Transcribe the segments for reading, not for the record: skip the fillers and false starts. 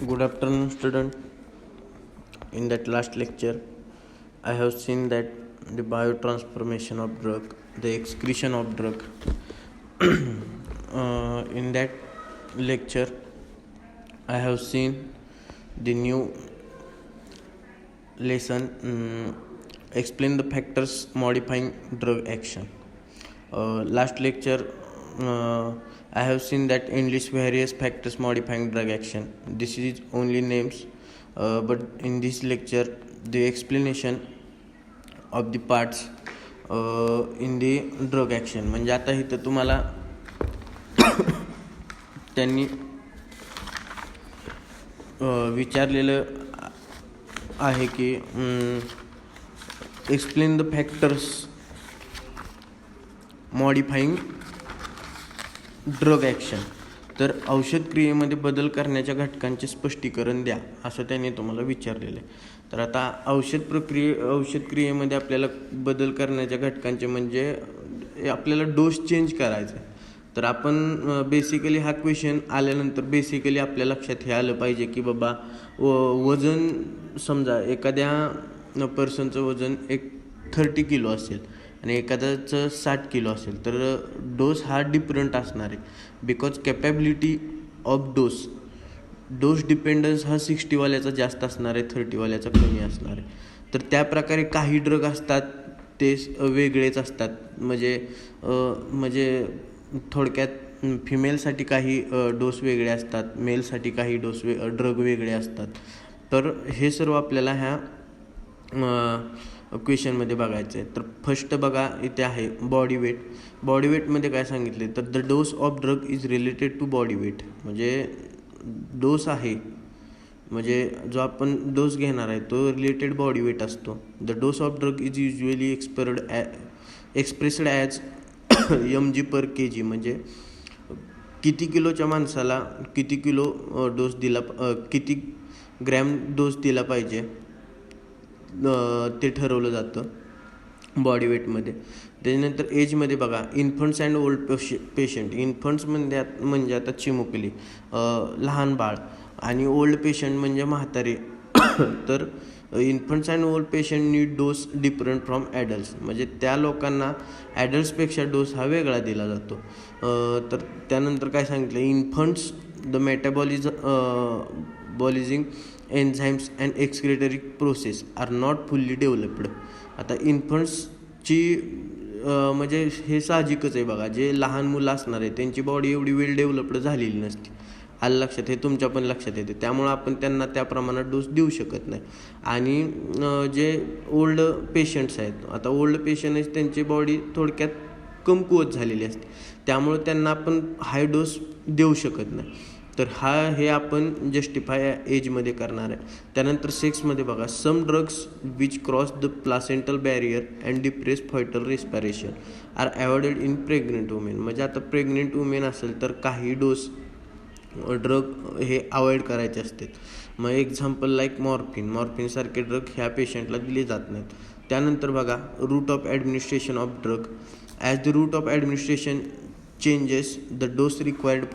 Good afternoon, student. In that last lecture, I have seen that the biotransformation of drug, the excretion of drug. In that lecture, I have seen the new lesson. Explain the factors modifying drug action. Last lecture, I have seen that enlist various factors modifying drug action. This is only names, but in this lecture, the explanation of the parts in the drug action. म्हणजे आता इथं तुम्हाला त्यांनी विचारलेलं आहे की explain the factors मॉडिफाईंग drug action. तर औषध क्रियेमध्ये बदल करण्याच्या घटकांचे स्पष्टीकरण द्या असं त्यांनी तुम्हाला विचारलेलं आहे. तर आता औषध क्रियेमध्ये आपल्याला बदल करण्याच्या घटकांचे म्हणजे आपल्याला डोस चेंज करायचा आहे. तर आपण बेसिकली हा क्वेश्चन आल्यानंतर बेसिकली आपल्या लक्षात हे आलं पाहिजे की बाबा वजन समजा एखाद्या पर्सनचं वजन 30 किलो असेल आणि एखाद्याचं 60 किलो असेल तर डोस हा डिफरंट असणार आहे. Because capability of dose dependence हा 60वाल्याचा जास्त असणार आहे, 30वाल्याचा कमी असणार आहे. तर त्या प्रकारे काही ड्रग असतात ते वेगळेच असतात. म्हणजे थोडक्यात फिमेलसाठी काही डोस वेगळे असतात, मेलसाठी काही ड्रग वेगळे असतात. तर हे सर्व आपल्याला ह्या क्वेश्चनमध्ये बघायचं आहे. तर फर्स्ट बघा इथे आहे बॉडी वेटमध्ये काय सांगितले तर the dose of drug is related to body weight. म्हणजे डोस आहे म्हणजे जो आपण डोस घेणार आहे तो रिलेटेड बॉडी वेट असतो. The dose of drug is usually expressed as mg/kg. म्हणजे किती किलोच्या माणसाला किती ग्रॅम डोस दिला पाहिजे ते ठरवलं जातं बॉडी वेटमध्ये. त्याच्यानंतर एजमध्ये बघा infants and old patient. Infants म्हणजे आता चिमुकली लहान बाळ आणि ओल्ड पेशंट म्हणजे म्हातारे. तर infants and old patient need dose different from adults. म्हणजे त्या लोकांना ॲडल्ट्सपेक्षा डोस हा वेगळा दिला जातो. तर त्यानंतर काय सांगितलं infants the metabolizing enzymes and excretory process are not fully developed. आता इन्फंट्सची म्हणजे हे साहजिकच आहे बघा, जे लहान मुलं असणार आहे त्यांची बॉडी एवढी वेल डेव्हलप्ड झालेली नसते. आलं लक्षात, हे तुमच्या पण लक्षात येते. त्यामुळं आपण त्यांना त्या प्रमाणात डोस देऊ शकत नाही. आणि जे ओल्ड पेशंट्स आहेत, आता ओल्ड पेशंट आहेत त्यांची बॉडी थोडक्यात कमकुवत झालेली असते, त्यामुळे त्यांना आपण हाय डोस देऊ शकत नाही. तर हे आपण जस्टिफाय एजमध्ये करणार आहे. त्यानंतर सेक्समध्ये बघा some drugs which cross the placental barrier and depress foetal respiration are avoided in pregnant women. म्हणजे आता प्रेग्नेंट वुमेन असेल तर काही ड्रग हे अवॉइड करायचे असते. मग एक्झाम्पल लाईक मॉर्फिनसारखे ड्रग ह्या पेशंटला दिले जात नाहीत. त्यानंतर बघा root of administration of drug. As the root of administration changes the dose required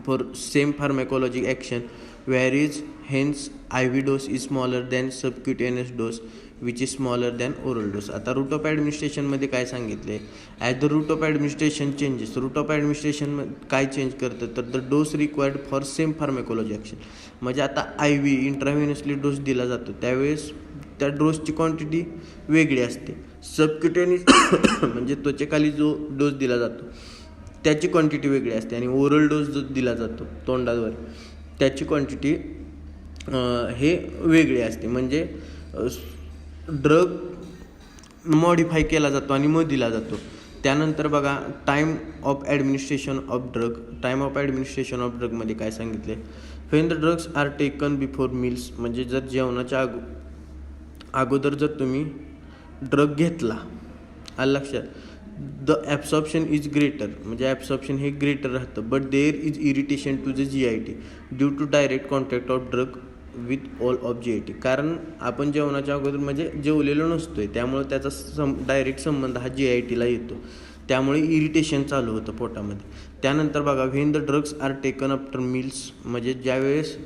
for same pharmacologic action varies. Hence IV dose is smaller than subcutaneous dose which is smaller than oral dose. आता root of ॲडमिनिस्ट्रेशनमध्ये काय सांगितले as the root of administration changes. Root of administration काय change करतं तर the dose required for same pharmacology action. म्हणजे आता IV इंट्राव्हेनसली dose दिला जातो त्यावेळेस त्या डोसची क्वांटिटी वेगळी असते. सबक्युटेनियस म्हणजे त्वचेखाली जो डोस दिला जातो त्याची क्वांटिटी वेगळी असते आणि ओरल डोस जो दिला जातो तोंडावर त्याची क्वांटिटी हे वेगळी असते. म्हणजे ड्रग मॉडिफाय केला जातो आणि मग दिला जातो. त्यानंतर बघा टाईम ऑफ ॲडमिनिस्ट्रेशन ऑफ ड्रगमध्ये काय सांगितले when the drugs are taken before meals. म्हणजे जर जेवणाच्या अगोदर जर तुम्ही ड्रग घेतला, आलं लक्षात, द ॲब्सॉर्प्शन इज ग्रेटर. म्हणजे ॲब्सॉर्प्शन हे ग्रेटर राहतं. But there is irritation to the GIT due to direct contact of drug with all of GIT. कारण आपण जेवणाच्या अगोदर म्हणजे जेवलेलो नसतोय त्यामुळे त्याचा डायरेक्ट संबंध हा GITला येतो. त्यामुळे इरिटेशन चालू होतं पोटामध्ये. त्यानंतर बघा when the drugs are taken after meals, म्हणजे ज्यावेळेस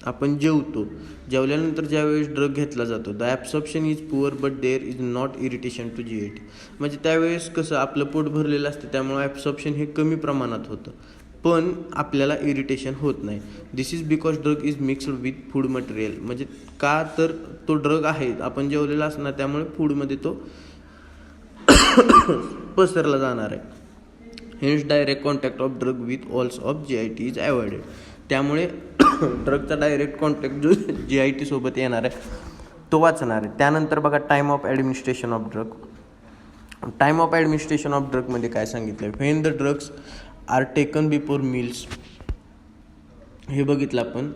आपण जेवतो, जेवल्यानंतर ज्यावेळेस ड्रग घेतला जातो, the absorption is poor but there is not irritation to GIT. म्हणजे त्यावेळेस कसं आपलं पोट भरलेलं असतं, त्यामुळे ॲब्सॉर्प्शन हे कमी प्रमाणात होतं, पण आपल्याला इरिटेशन होत नाही. This is because drug is mixed with food material. म्हणजे का तर तो ड्रग आहे, आपण जेवलेला असणार, त्यामुळे फूडमध्ये तो पसरला जाणार आहे. Hence direct contact of drug with walls of GIT is avoided. त्यामुळे ड्रगचा डायरेक्ट कॉन्टॅक्ट जो GIT सोबत येणार आहे तो वाचणार आहे. त्यानंतर बघा time of administration of drug. Time of administration of ड्रगमध्ये काय सांगितलं आहे, when the drugs are taken before meals, हे बघितलं आपण.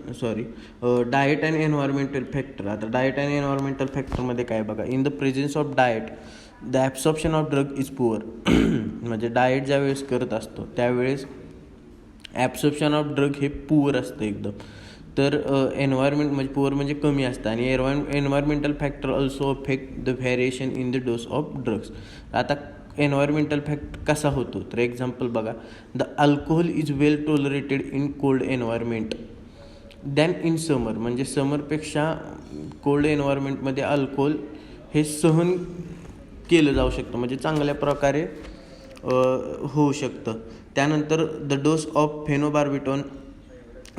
Diet and environmental factor. आता डाएट अँड एन्व्हायरमेंटल फॅक्टरमध्ये काय बघा, in the presence of diet the absorption of drug is poor. म्हणजे डाएट ज्यावेळेस करत असतो त्यावेळेस ॲब्सॉर्प्शन ऑफ ड्रग हे पुअर असतं एकदम. तर एन्व्हायरमेंट म्हणजे पुअर म्हणजे कमी असतं. आणि environmental factor also affect the variation in the dose of drugs. आता एन्व्हायरमेंटल फॅक्ट कसा होतो, तर एक्झाम्पल बघा, the alcohol is well tolerated in cold environment than in summer. म्हणजे समरपेक्षा कोल्ड एन्व्हायरमेंटमध्ये अल्कोहोल हे सहन केलं जाऊ शकतं, म्हणजे चांगल्या प्रकारे होऊ शकतं. त्यानंतर the dose of phenobarbitone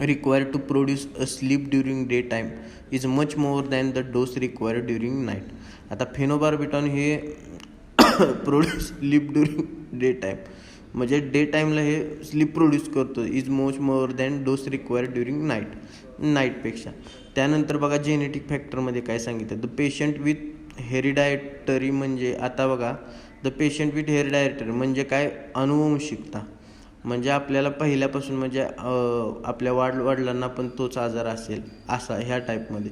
required to produce a sleep during day time is much more than the dose required during night. आता फेनोबार्बिटॉन हे produce sleep during day time, म्हणजे डे टाईमला हे स्लीप प्रोड्यूस करतो, is much more than dose required during नाईटपेक्षा. त्यानंतर बघा genetic फॅक्टरमध्ये काय सांगितलं, द पेशंट विथ हेरिडायटरी. म्हणजे आता बघा, द पेशंट विथ हेरिडायटरी म्हणजे काय, अनुवंशिकता. म्हणजे आपल्याला पहिल्यापासून म्हणजे आपल्या वडिलांना पण तोच आजार असेल असा ह्या टाईपमध्ये.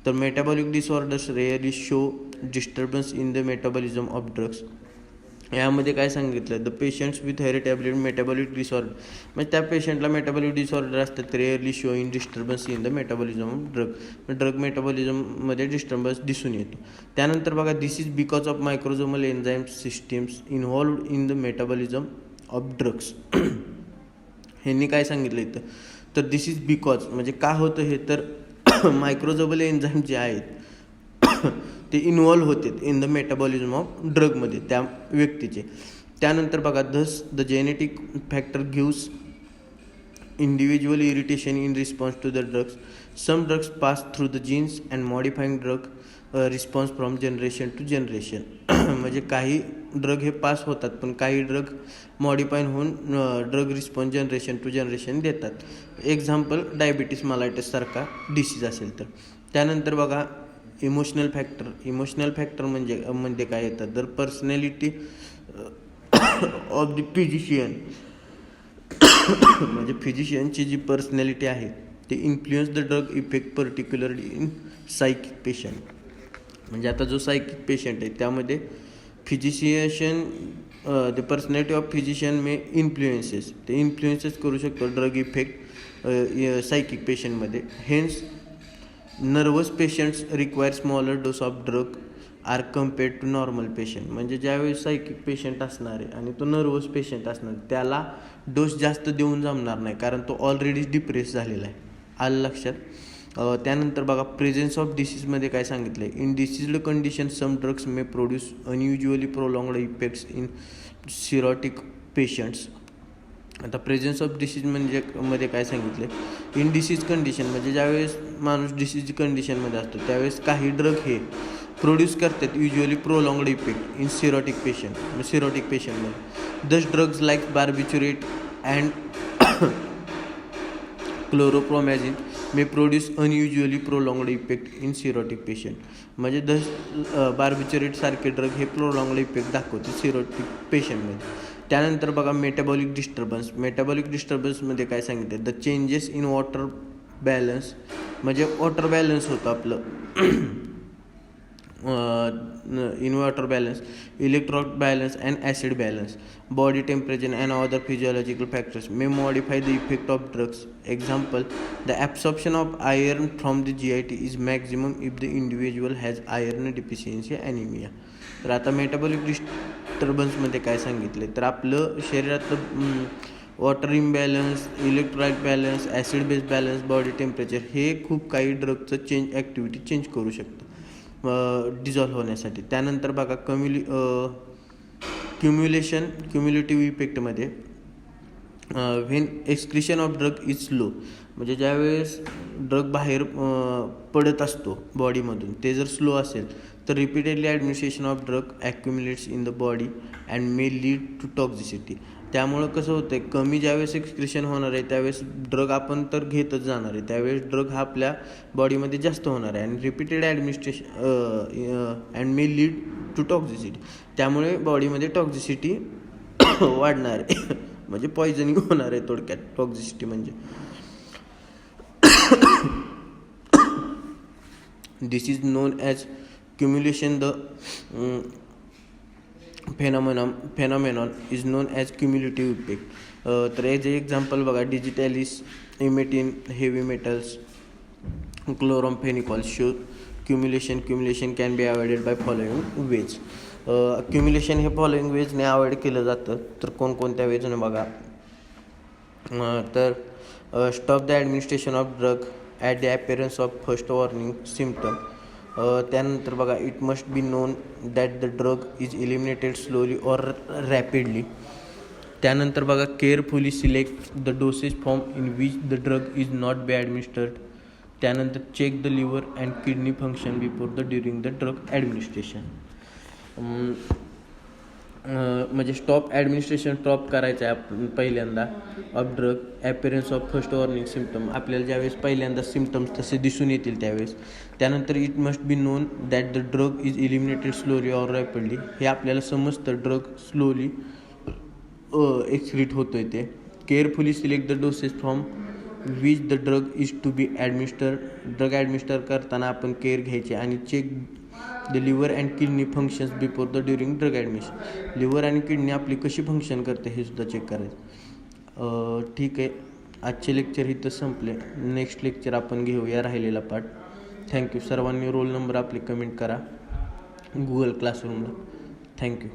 तर metabolic disorders rarely show disturbance in the metabolism of drugs. यामध्ये काय सांगितलं, the patients with heritable metabolic disorder, म्हणजे त्या पेशंटला मेटाबॉलिक डिसऑर्डर असतात, rarely show in disturbance in the metabolism of drug मेटाबॉलिझममध्ये डिस्टर्बन्स दिसून येतो. त्यानंतर बघा, this is because of microsomal enzyme systems involved in the metabolism of drugs. ह्यांनी काय सांगितलं इथं, तर दिस इज बिकॉज म्हणजे का होतं हे, तर मायक्रोझोमल एन्झाईम जे आहेत ते इन्व्हॉल्व होते इन द मेटाबॉलिझम ऑफ ड्रगमध्ये त्या व्यक्तीचे. त्यानंतर बघा, thus the genetic factor gives individual irritation in response to the drugs. Some drugs pass through the genes and modifying drug response from generation to generation. म्हणजे काही drug हे pass होतात, पण काही ड्रग मॉडिफाईन होऊन drug response generation to generation देतात. Example diabetes mellitus सारखा disease असेल तर. त्यानंतर बघा, इमोशनल फॅक्टर म्हणजे काय येतात, तर पर्सनॅलिटी ऑफ द फिजिशियन. म्हणजे फिजिशियनची जी पर्सनॅलिटी आहे ते influence the drug effect particularly in psychic patient. म्हणजे आता जो सायकिक पेशंट आहे त्यामध्ये physician the personality of physician may influences करू शकतो ड्रग इफेक्ट सायकिक पेशंटमध्ये. Hence nervous patients require smaller dose of drug are compared to normal patient. म्हणजे ज्यावेळेस सायकिक पेशंट असणार आहे आणि तो नर्वस पेशंट असणार, त्याला डोस जास्त देऊन जमणार नाही, कारण तो ऑलरेडी डिप्रेस झालेला आहे. आलं लक्षात. त्यानंतर बघा, प्रेझेन्स ऑफ डिसीजमध्ये काय सांगितलं आहे, in diseased condition some drugs may produce unusually prolonged effects in cirrhotic patients. आता प्रेझेन्स ऑफ डिसीज मध्ये काय सांगितलं आहे, इन डिसीज कंडिशन म्हणजे ज्यावेळेस माणूस डिसीज कंडिशनमध्ये असतो त्यावेळेस काही ड्रग हे प्रोड्यूस करतात usually prolonged effect in cirrhotic पेशंटमध्ये. Thus drugs like barbiturate and chlorpromazine may produce unusually prolonged effect in cirrhotic patient. म्हणजे बार्बिच्युरेट सारखे ड्रग हे प्रोलॉंग्ड इफेक्ट दाखवते सिरोटिक पेशंटमध्ये. त्यानंतर बघा, मेटाबॉलिक डिस्टर्बन्समध्ये काय सांगितलं, the changes in water balance. म्हणजे वॉटर बॅलन्स होतं आपलं in water balance, electronic balance and acid balance, body temperature and other physiological factors may modify the effect of drugs. Example, the absorption of iron from the GIT is maximum if the individual has iron deficiency anaemia. तर आता metabolic डिस्टर्बन्समध्ये काय सांगितले, तर आपलं शरीरातलं water imbalance, electrolyte balance, acid base balance, body temperature हे खूप काही ड्रगचं ॲक्टिव्हिटी चेंज करू शकतं डिझॉल्व्ह होण्यासाठी. त्यानंतर बघा क्युम्युलेटिव्ह इफेक्टमध्ये when excretion of drug is slow, म्हणजे ज्यावेळेस ड्रग बाहेर पडत असतो बॉडीमधून, ते जर स्लो असेल तर repeatedly administration of drug accumulates in the body and may lead to toxicity. त्यामुळं कसं होतं आहे, कमी ज्यावेळेस एक्सक्रिशन होणार आहे त्यावेळेस ड्रग आपण तर घेतच जाणार आहे, त्यावेळेस ड्रग हा आपल्या बॉडीमध्ये जास्त होणार आहे आणि repeated administration and may lead to toxicity, त्यामुळे बॉडीमध्ये टॉक्झिसिटी वाढणार आहे म्हणजे पॉयझनिंग होणार आहे थोडक्यात. टॉक्झिसिटी म्हणजे this is known as cumulation. The phenomenon is known as cumulative effect. तर याचे एक्झाम्पल बघा, digitalis, emetine, heavy metals, chloramphenicol show cumulation can be avoided by following ways. Cumulation हे फॉलोइंग वेजने अवॉइड केलं जातं. तर कोणकोणत्या वेजने बघा, तर stop the administration of drug at the appearance of first warning symptom. त्यानंतर बघा, it must be known that the drug is eliminated slowly or rapidly. त्यानंतर बघा, carefully select the dosage form in which the drug is not be administered. त्यानंतर check the liver and kidney function before the during the drug administration. म्हणजे administration stop करायचं आहे आपण पहिल्यांदा of drug appearance of first warning symptom, आपल्याला ज्यावेळेस पहिल्यांदा symptoms तसे दिसून येतील त्यावेळेस. त्यानंतर it must be known that the drug is eliminated slowly or rapidly, हे आपल्याला समजतं ड्रग स्लोली एक्सक्रीट होतो आहे ते. Carefully select the doses from which the drug is to be administered. Drug administer करताना आपण केअर घ्यायचे. आणि check the liver and kidney functions before the during drug administration. Liver आणि किडनी आपली कशी फंक्शन करते हे सुद्धा चेक करायचं. ठीक आहे, आजचे लेक्चर इथं संपले. नेक्स्ट लेक्चर आपण घेऊया राहिलेला पार्ट. थँक्यू. सर्वांनी रोल नंबर आपले कमेंट करा गुगल क्लासरूमला. थँक्यू.